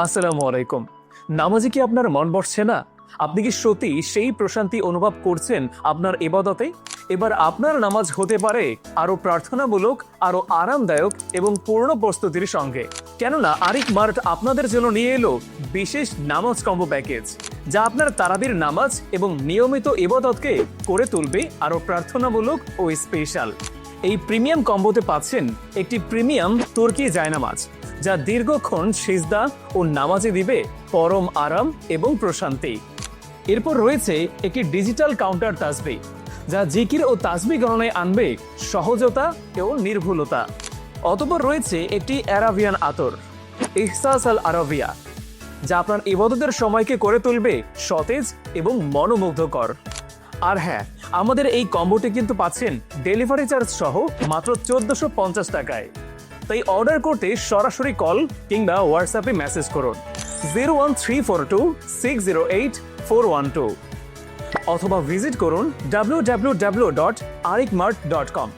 আসসালামু আলাইকুম। নামাজে কি আপনার মন বসছে না? আপনি কি সত্যি সেই প্রশান্তি অনুভব করছেন আপনার ইবাদতে? এবার আপনার নামাজ হতে পারে আরো প্রার্থনামূলক, আরো আরামদায়ক এবং পূর্ণ প্রস্তুতির সঙ্গে। কেননা আরিক মার্ট আপনাদের জন্য নিয়ে এলো বিশেষ নামাজ কম্বো প্যাকেজ, যা আপনার তারাবির নামাজ এবং নিয়মিত ইবাদতকে করে তুলবে আরো প্রার্থনামূলক ও স্পেশাল। এই প্রিমিয়াম কম্বোতে পাচ্ছেন একটি প্রিমিয়াম তুর্কি জায়নামাজ, যা দীর্ঘক্ষণ সিজদা ও নামাজে দিবে পরম আরাম এবং প্রশান্তি। এরপর রয়েছে একটি ডিজিটাল কাউন্টার তাসবিহ, যা জিকির ও তাসবিহ গণনায় আনবে সহজতা ও নির্ভুলতা। অতঃপর রয়েছে একটি অ্যারাবিয়ান আতর, ইহসাস আল আরাবিয়া, যা আপনার ইবাদতের সময়কে করে তুলবে সতেজ এবং মনোমুগ্ধকর। আর হ্যাঁ, আমাদের এই কম্বোটি কিন্তু পাচ্ছেন ডেলিভারি চার্জ সহ মাত্র 1450 টাকায়। তাই অর্ডার করতে সরাসরি কল কিংবা হোয়াটসঅ্যাপে মেসেজ করুন 01342608412 অথবা ভিজিট করুন www.arikmart.com।